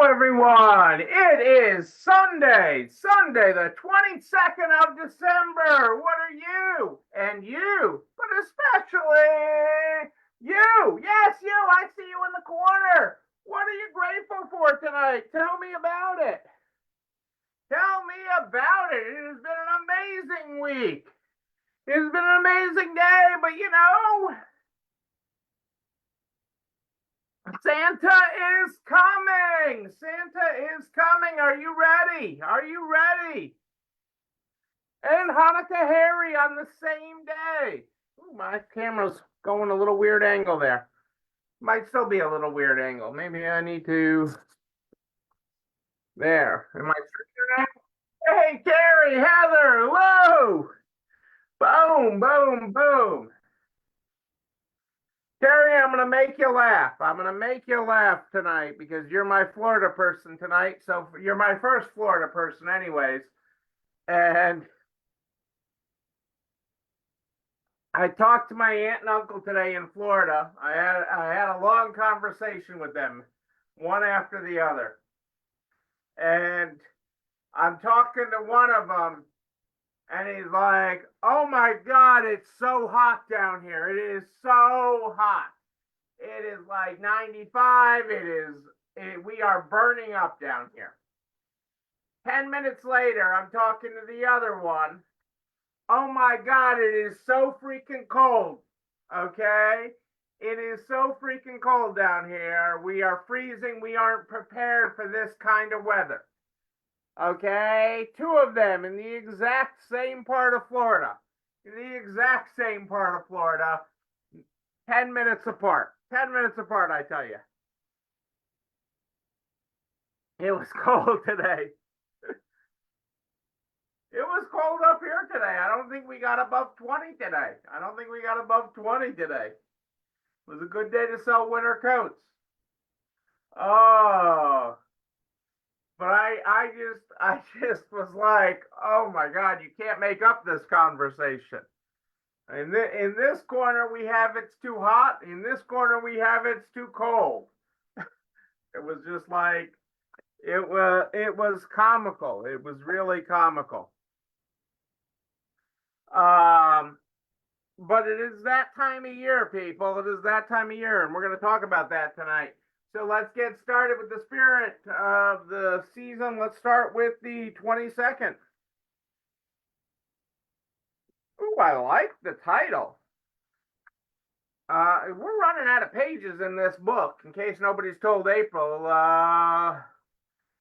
Everyone. It is Sunday, the 22nd of December. What are you? And you, but especially you. Yes, you. I see you in the corner. What are you grateful for tonight? Tell me about it. Tell me about it. It has been an amazing week. It has been an amazing day, but Santa is coming. Santa is coming. Are you ready? Are you ready? And Hanukkah Harry on the same day. Ooh, my camera's going a little weird angle there. Might still be a little weird angle. Maybe I need to. There. Am I straighter now? Hey, Carrie, Heather, hello. Boom, boom, boom. Terry, I'm going to make you laugh. I'm going to make you laugh tonight because you're my Florida person tonight. So you're my first Florida person, anyways. And I talked to my aunt and uncle today in Florida. I had a long conversation with them, one after the other. And I'm talking to one of them, and he's like, "Oh my God, it's so hot down here. It is so hot. It is like 95. We are burning up down here." 10 minutes later, I'm talking to the other one. "Oh my God, it is so freaking cold. Okay? It is so freaking cold down here. We are freezing. We aren't prepared for this kind of weather." Okay, two of them in the exact same part of Florida. In the exact same part of Florida, 10 minutes apart. 10 minutes apart, I tell you. It was cold today. It was cold up here today. I don't think we got above 20 today. I don't think we got above 20 today. It was a good day to sell winter coats. Oh, but I just was like, "Oh my God, you can't make up this conversation." In this corner we have it's too hot. In this corner we have it's too cold. It was just like it was comical. It was really comical. But it is that time of year, people. It is that time of year, and we're going to talk about that tonight. So let's get started with the spirit of the season. Let's start with the 22nd. Ooh, I like the title. We're running out of pages in this book, in case nobody's told April.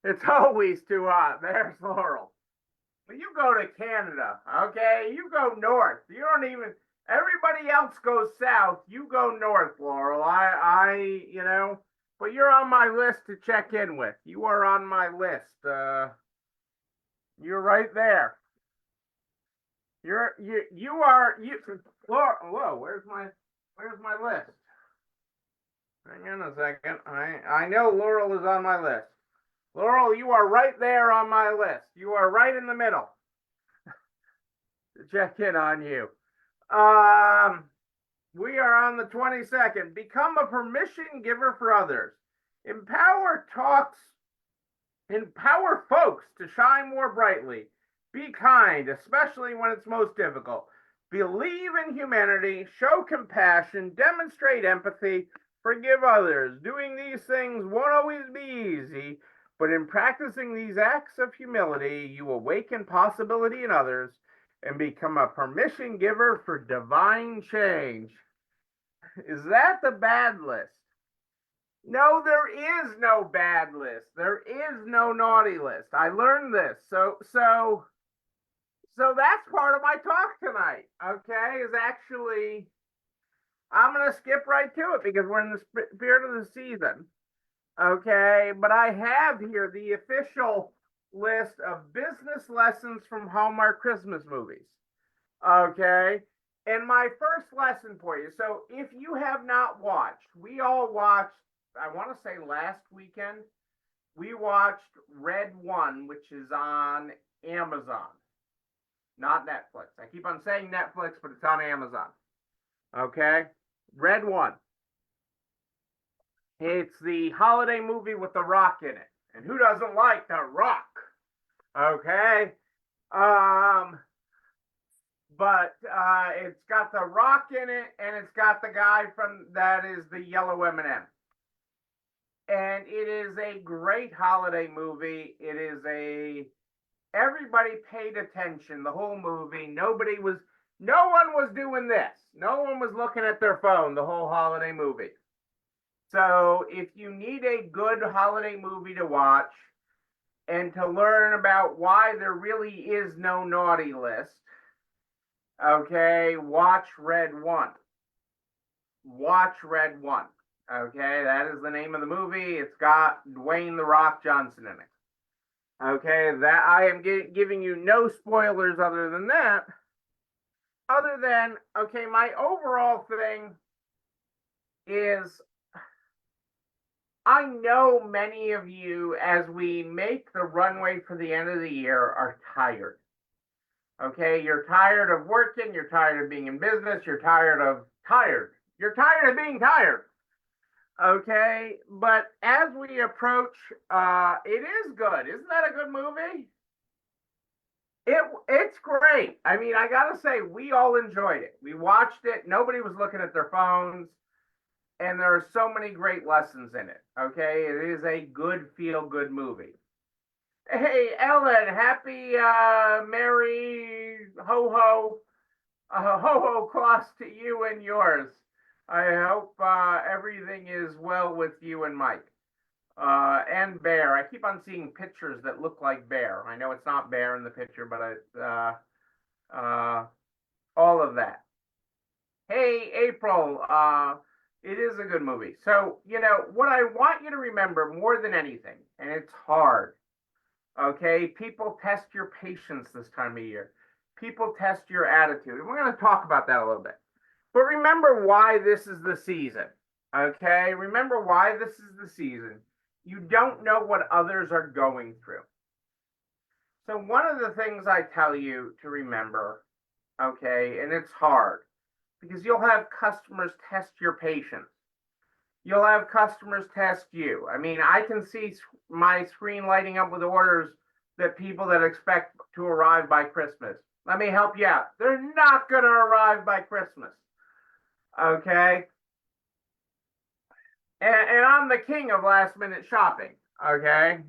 It's always too hot. There's Laurel. You go to Canada, okay? You go north. You don't even. Everybody else goes south. You go north, Laurel. But you're on my list to check in with. You are on my list. You're right there. You are. Laurel, whoa, where's my list? Hang on a second. I know Laurel is on my list. Laurel, you are right there on my list. You are right in the middle. To check in on you. We are on the 22nd. Become a permission giver for others. Empower folks to shine more brightly. Be kind, especially when it's most difficult. Believe in humanity, show compassion, demonstrate empathy, forgive others. Doing these things won't always be easy, but in practicing these acts of humility, you awaken possibility in others and become a permission giver for divine change. Is that the bad list? No, there is no bad list. There is no naughty list. I learned this. So that's part of my talk tonight. Okay, is actually I'm gonna skip right to it because we're in the spirit of the season. Okay, but I have here the official list of business lessons from Hallmark Christmas movies. Okay, and my first lesson for you. So if you have not watched, we all watched, I want to say last weekend, we watched Red One, which is on Amazon, not Netflix. I keep on saying Netflix, but it's on Amazon. Okay, Red One. It's the holiday movie with The Rock in it. And who doesn't like The Rock? Okay. Um, but it's got The Rock in it, and it's got the guy from that is the yellow M&M. And it is a great holiday movie. It is everybody paid attention the whole movie. No one was doing this. No one was looking at their phone the whole holiday movie. So if you need a good holiday movie to watch and to learn about why there really is no naughty list, okay, watch Red One. Watch Red One. Okay, that is the name of the movie. It's got Dwayne The Rock Johnson in it. Okay, that I am giving you no spoilers other than that. Other than, okay, my overall thing is I know many of you, as we make the runway for the end of the year, are tired. Okay, you're tired of working, you're tired of being in business, you're tired of being tired. Okay, but as we approach, it is good. Isn't that a good movie? It's great. I mean, I gotta say, we all enjoyed it. We watched it. Nobody was looking at their phones, and there are so many great lessons in it. Okay, it is a good feel-good movie. Hey, Ellen, happy Merry Ho Ho Claus to you and yours. I hope everything is well with you and Mike. And Bear. I keep on seeing pictures that look like Bear. I know it's not Bear in the picture, but all of that. Hey, April. It is a good movie. So, what I want you to remember more than anything, and it's hard, okay? People test your patience this time of year. People test your attitude. And we're going to talk about that a little bit. But remember why this is the season, okay? Remember why this is the season. You don't know what others are going through. So one of the things I tell you to remember, okay, and it's hard, because you'll have customers test your patience. You'll have customers test you. I mean, I can see my screen lighting up with orders that people that expect to arrive by Christmas. Let me help you out. They're not going to arrive by Christmas. Okay? And I'm the king of last minute shopping. Okay?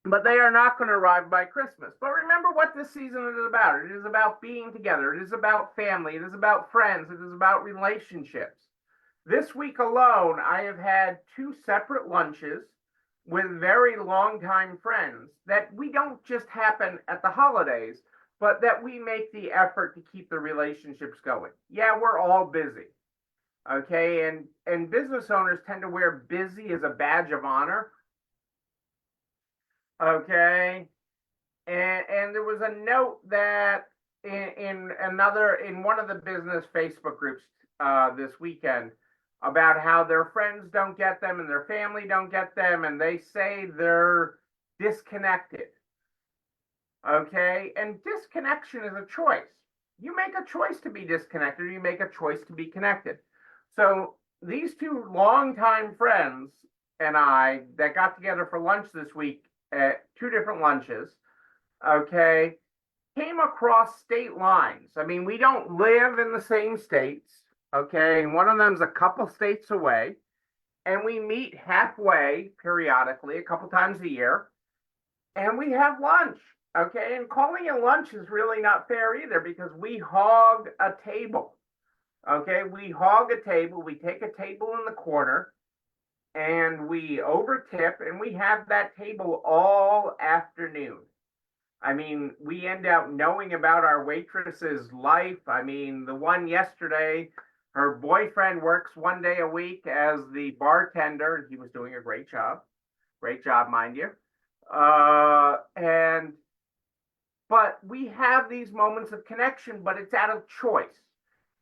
But they are not going to arrive by Christmas. But remember what this season is about. It is about being together. It is about family. It is about friends. It is about relationships. This week alone, I have had 2 separate lunches with very long-time friends that we don't just happen at the holidays, but that we make the effort to keep the relationships going. Yeah, we're all busy. Okay, and business owners tend to wear busy as a badge of honor. Okay, and there was a note that in one of the business Facebook groups this weekend about how their friends don't get them and their family don't get them, and they say they're disconnected. Okay, and disconnection is a choice. You make a choice to be disconnected, or you make a choice to be connected. So these 2 longtime friends and I that got together for lunch this week at 2 different lunches, okay, came across state lines. I mean, we don't live in the same states, okay, and one of them's a couple states away, and we meet halfway periodically, a couple times a year, and we have lunch, okay, and calling it lunch is really not fair either, because we hog a table, okay, we hog a table, we take a table in the corner, and we overtip, and we have that table all afternoon. I mean, we end up knowing about our waitress's life. I mean, the one yesterday, her boyfriend works 1 day a week as the bartender, and he was doing a great job. Great job, mind you. But we have these moments of connection, but it's out of choice.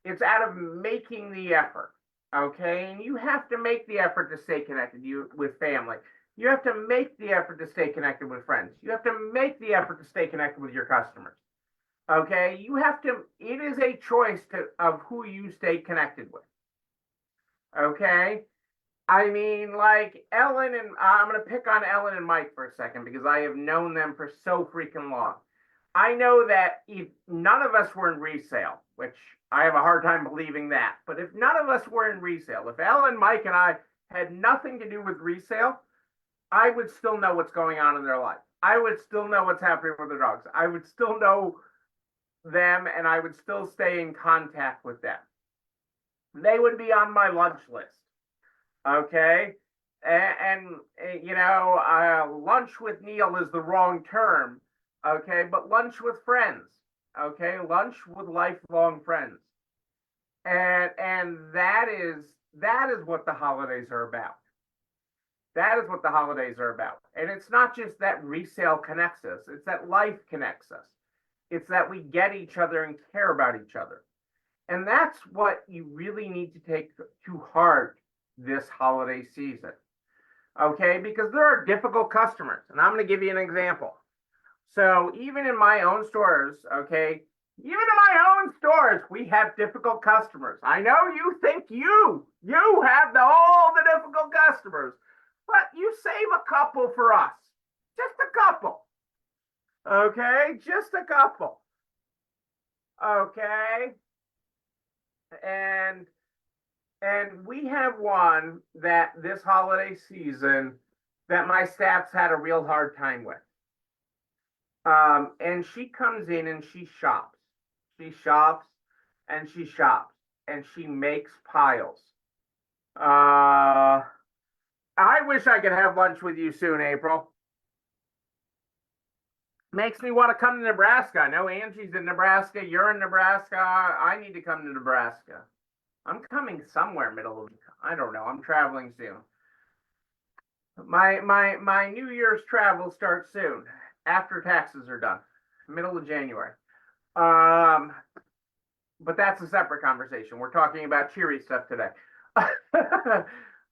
It's out of making the effort. Okay, and you have to make the effort to stay connected with family. You have to make the effort to stay connected with friends. You have to make the effort to stay connected with your customers. Okay, it is a choice of who you stay connected with. Okay, I mean, like Ellen and I'm going to pick on Ellen and Mike for a second because I have known them for so freaking long. I know that if none of us were in resale, which I have a hard time believing that, but if none of us were in resale, if Ellen, Mike, and I had nothing to do with resale, I would still know what's going on in their life. I would still know what's happening with their dogs. I would still know them and I would still stay in contact with them. They would be on my lunch list. Okay. Lunch with Neil is the wrong term. Okay. But lunch with friends. Okay. Lunch with lifelong friends. And that is what the holidays are about. That is what the holidays are about. And it's not just that resale connects us, it's that life connects us. It's that we get each other and care about each other. And that's what you really need to take to heart this holiday season. Okay, because there are difficult customers. And I'm going to give you an example. So even in my own stores, okay, even in my own stores, we have difficult customers. I know you think you have all the difficult customers, but you save a couple for us. Just a couple. Okay, just a couple. Okay. And we have one that this holiday season that my staff's had a real hard time with. And she comes in and she shops. She shops and she shops and she makes piles. I wish I could have lunch with you soon, April. Makes me want to come to Nebraska. I know Angie's in Nebraska. You're in Nebraska. I need to come to Nebraska. I'm coming somewhere middle of, I don't know. I'm traveling soon. My New Year's travel starts soon after taxes are done, middle of January. But that's a separate conversation. We're talking about cheery stuff today.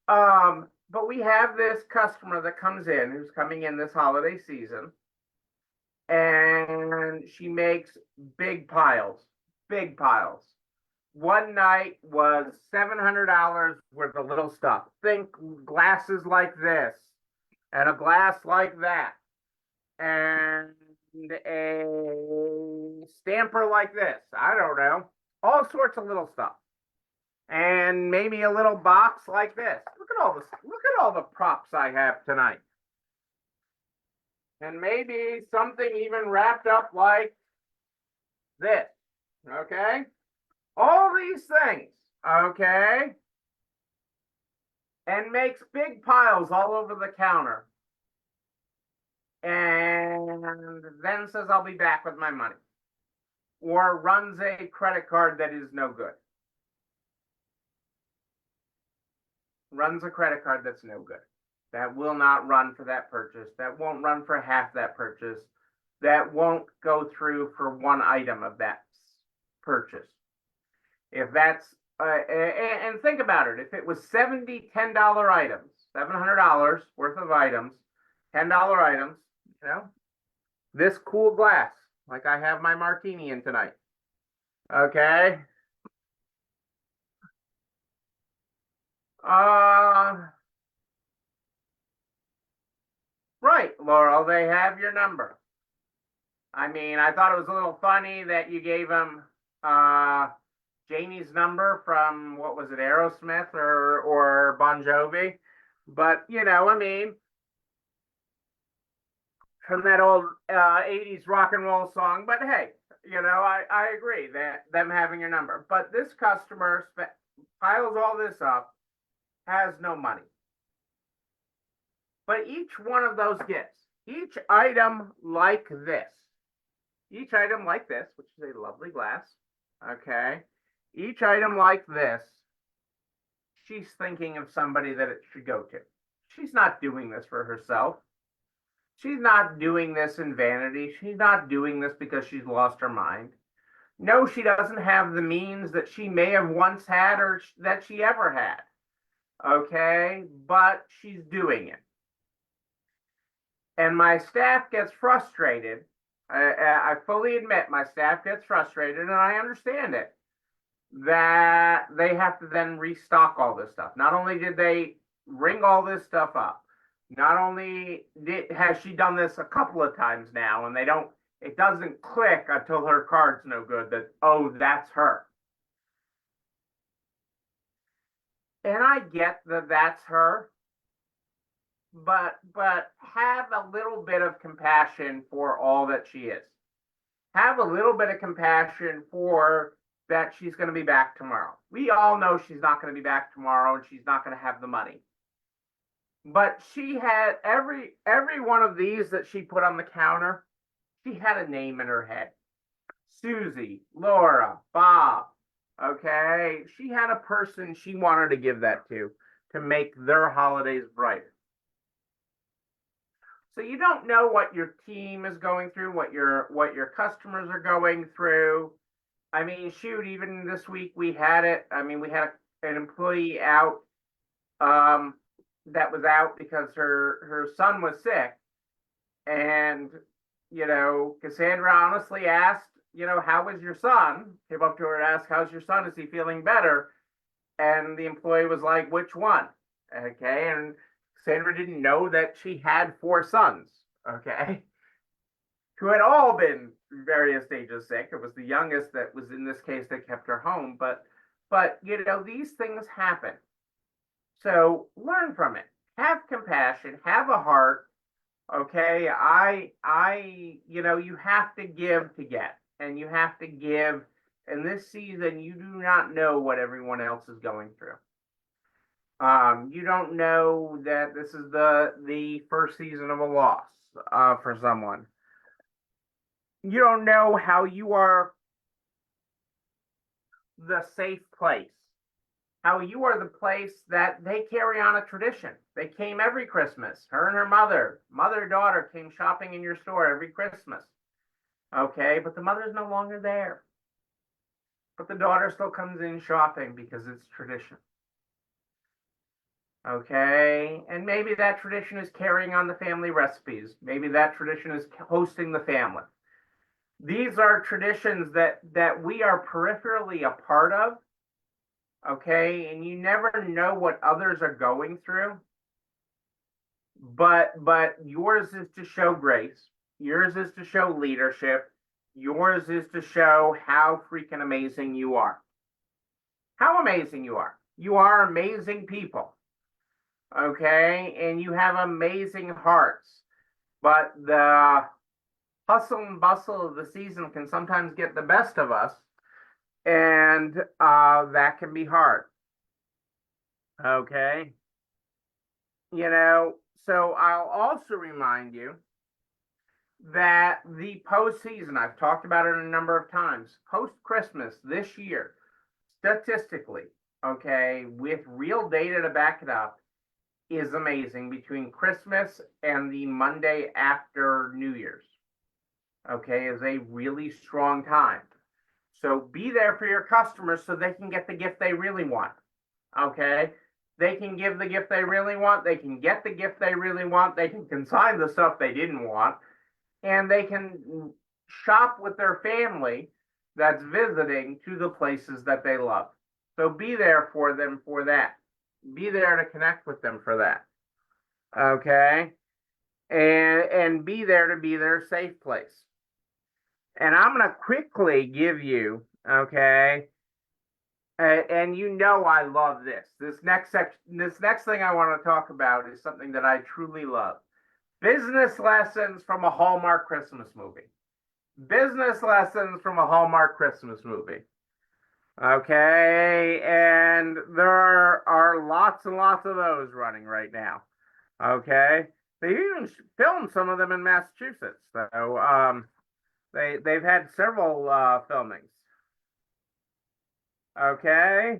But we have this customer that comes in who's coming in this holiday season, and she makes big piles, big piles. One night was $700 worth of little stuff. Think glasses like this, and a glass like that, and a stamper like this. I don't know. All sorts of little stuff. And maybe a little box like this. Look at all the props I have tonight. And maybe something even wrapped up like this. Okay? All these things, okay? And makes big piles all over the counter. And then says, I'll be back with my money. Or runs a credit card that is no good. Runs a credit card that's no good. That will not run for that purchase. That won't run for half that purchase. That won't go through for one item of that purchase. If that's, and think about it, if it was $70 $10 items, $700 worth of items, $10 items, you know, this cool glass, like I have my martini in tonight. Okay. Right, Laurel, they have your number. I mean, I thought it was a little funny that you gave them Janie's number from, what was it, Aerosmith or Bon Jovi. But, you know, I mean, from that old 80s rock and roll song. But hey, you know, I agree that them having your number. But this customer piles all this up, has no money. But each one of those gifts, each item like this, which is a lovely glass, okay, each item like this, she's thinking of somebody that it should go to. She's not doing this for herself. She's not doing this in vanity. She's not doing this because she's lost her mind. No, she doesn't have the means that she may have once had or that she ever had. Okay, but she's doing it. And my staff gets frustrated. I fully admit my staff gets frustrated, and I understand it, that they have to then restock all this stuff. Not only did they ring all this stuff up. Not only has she done this a couple of times now, and it doesn't click until her card's no good that, oh, that's her. And I get that that's her, but have a little bit of compassion for all that she is. Have a little bit of compassion for that she's going to be back tomorrow. We all know she's not going to be back tomorrow and she's not going to have the money. But she had every one of these that she put on the counter, she had a name in her head. Susie, Laura, Bob. Okay, she had a person she wanted to give that to make their holidays brighter. So you don't know what your team is going through, what your customers are going through. I mean, shoot, even this week we had it. I mean, we had an employee out that was out because her son was sick, and Cassandra honestly asked, how was your son? Came up to her and asked, how's your son? Is he feeling better? And the employee was like, which one? Okay, and Cassandra didn't know that she had 4 sons. Okay, who had all been various stages sick. It was the youngest that was in this case that kept her home, but these things happen. So learn from it. Have compassion. Have a heart. Okay, you have to give to get, and you have to give. In this season, you do not know what everyone else is going through. You don't know that this is the first season of a loss for someone. You don't know how you are the safe place. How you are the place that they carry on a tradition. They came every Christmas. Her and her mother-daughter came shopping in your store every Christmas. Okay, but the mother's no longer there. But the daughter still comes in shopping because it's tradition. Okay, and maybe that tradition is carrying on the family recipes. Maybe that tradition is hosting the family. These are traditions that we are peripherally a part of. Okay, and you never know what others are going through, but yours is to show grace. Yours is to show leadership. Yours is to show how freaking amazing you are. How amazing you are. You are amazing people. Okay, and you have amazing hearts, but the hustle and bustle of the season can sometimes get the best of us, and that can be hard. Okay, so I'll also remind you that the postseason, I've talked about it a number of times, post-Christmas this year, statistically, okay, with real data to back it up, is amazing between Christmas and the Monday after New Year's. Okay, is a really strong time. So be there for your customers so they can get the gift they really want. Okay, they can give the gift they really want. They can get the gift they really want. They can consign the stuff they didn't want. And they can shop with their family that's visiting to the places that they love. So be there for them for that. Be there to connect with them for that. Okay, and be there to be their safe place. And I'm going to quickly give you, okay, and I love this. This next thing I want to talk about is something that I truly love. Business lessons from a Hallmark Christmas movie. Business lessons from a Hallmark Christmas movie. Okay, and there are lots and lots of those running right now. Okay, they even filmed some of them in Massachusetts. So they've had several filmings. Okay,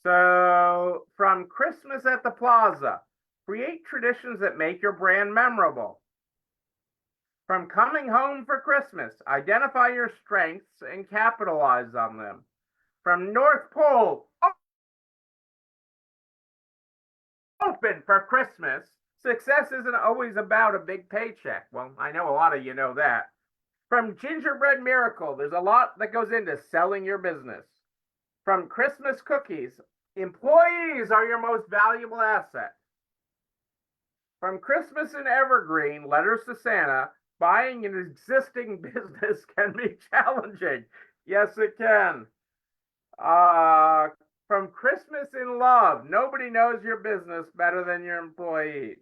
so from Christmas at the Plaza, create traditions that make your brand memorable. From Coming Home for Christmas, identify your strengths and capitalize on them. From North Pole, open for Christmas. Success isn't always about a big paycheck. Well, I know a lot of you know that. From Gingerbread Miracle, there's a lot that goes into selling your business. From Christmas cookies, Employees are your most valuable asset. From Christmas and Evergreen letters to Santa, buying an existing business can be challenging. Yes, it can. Uh, from Christmas in Love, nobody knows your business better than your employees.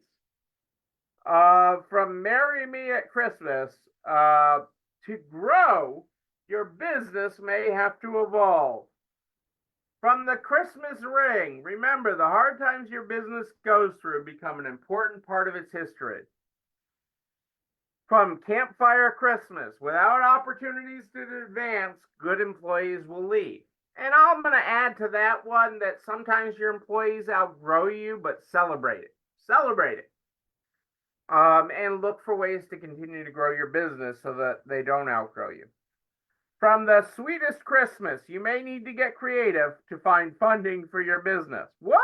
From Marry Me at Christmas, to grow, your business may have to evolve. From the Christmas ring, remember the hard times your business goes through become an important part of its history. From Campfire Christmas, without opportunities to advance, good employees will leave. And I'm going to add to that one that sometimes your employees outgrow you, but celebrate it. Celebrate it. And look for ways to continue to grow your business so that they don't outgrow you. From the Sweetest Christmas, you may need to get creative to find funding for your business. What?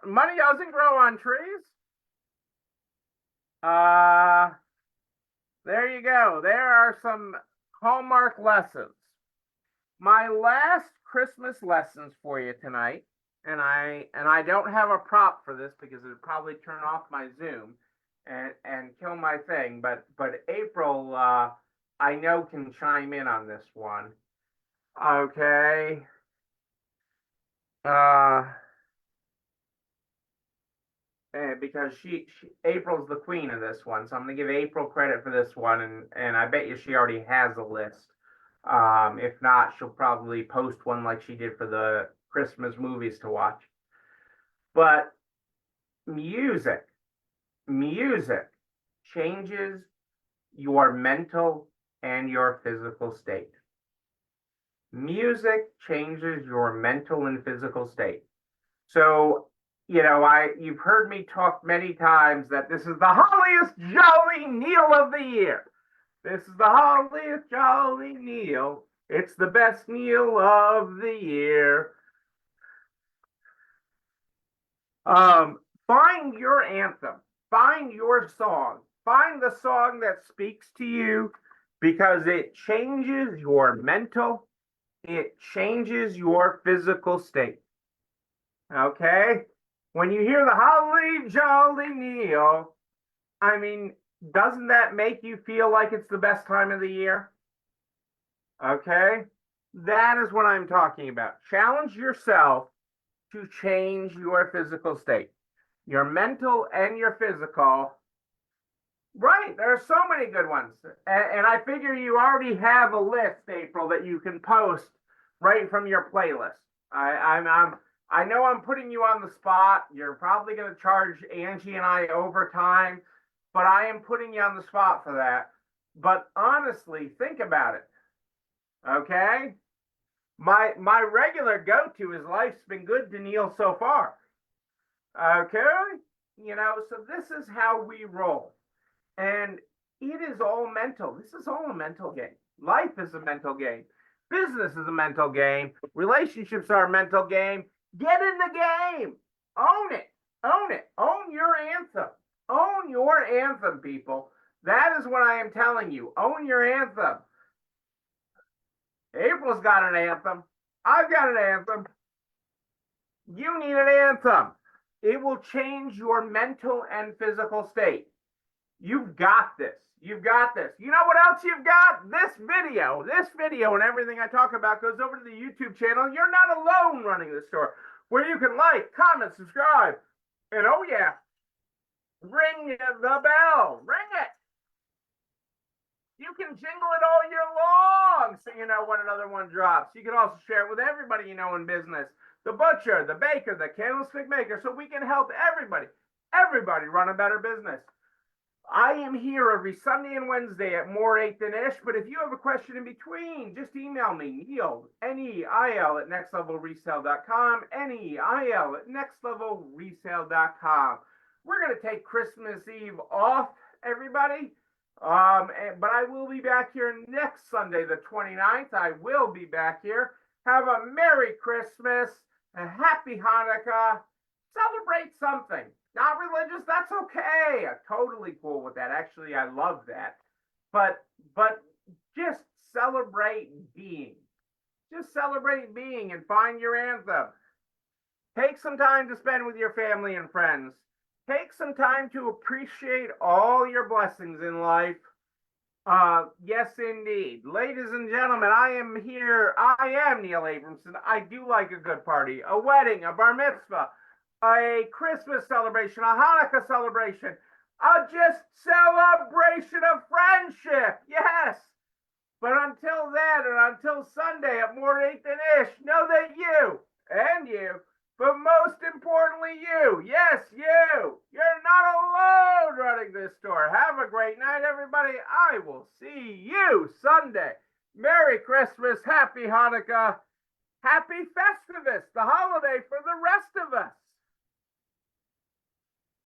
Money doesn't grow on trees? There you go. There are some Hallmark lessons. My last Christmas lessons for you tonight, and I don't have a prop for this because it would probably turn off my Zoom and kill my thing, but April I know can chime in on this one. Okay. Because she April's the queen of this one, so I'm gonna give April credit for this one, and I bet you she already has a list. If not, she'll probably post one like she did for the Christmas movies to watch. But music changes your mental and your physical state. Music changes your mental and physical state. So, you've heard me talk many times that this is the holliest jolly Neil of the year. This is the holliest jolly Neil. It's the best Neil of the year. Find your anthem. Find your song. Find the song that speaks to you because it changes your mental, it changes your physical state. Okay? When you hear the holly jolly Neil, I mean, doesn't that make you feel like it's the best time of the year? Okay? That is what I'm talking about. Challenge yourself to change your physical state, your mental and your physical. Right, there are so many good ones, and I figure you already have a list, April, that you can post right from your playlist. I know I'm putting you on the spot. You're probably going to charge Angie and I overtime, but I am putting you on the spot for that. But honestly, think about it. Okay, my regular go-to is Life's Been Good to Neil so far. Okay, so this is how we roll. And it is all mental. This is all a mental game. Life is a mental game. Business is a mental game. Relationships are a mental game. Get in the game. Own it. Own it. Own your anthem. Own your anthem, people. That is what I am telling you. Own your anthem. April's got an anthem. I've got an anthem. You need an anthem. It will change your mental and physical state. You've got this. You've got this. You know what else you've got? This video and everything I talk about goes over to the YouTube channel. You're not alone running the store, where you can like, comment, subscribe, and oh yeah, ring the bell. Ring it. You can jingle it all year long so you know when another one drops. You can also share it with everybody you know in business. The butcher, the baker, the candlestick maker, so we can help everybody run a better business. I am here every Sunday and Wednesday at more 8 than ish, but if you have a question in between, just email me, Neil, Neil at nextlevelresale.com, Neil at nextlevelresale.com. We're going to take Christmas Eve off, everybody, but I will be back here next Sunday, the 29th. I will be back here. Have a Merry Christmas, a Happy Hanukkah, celebrate something. Not religious, that's okay. I'm totally cool with that. Actually, I love that. But just celebrate being. Just celebrate being and find your anthem. Take some time to spend with your family and friends. Take some time to appreciate all your blessings in life. Yes, indeed. Ladies and gentlemen, I am here. I am Neil Abramson. I do like a good party, a wedding, a bar mitzvah, a Christmas celebration, a Hanukkah celebration, a just celebration of friendship. Yes. But until then, and until Sunday at more 8 than ish, know that you and you, but most importantly, you, yes, you're not alone running this store. Have a great night, everybody. I will see you Sunday. Merry Christmas, Happy Hanukkah, Happy Festivus, the holiday for the rest of us.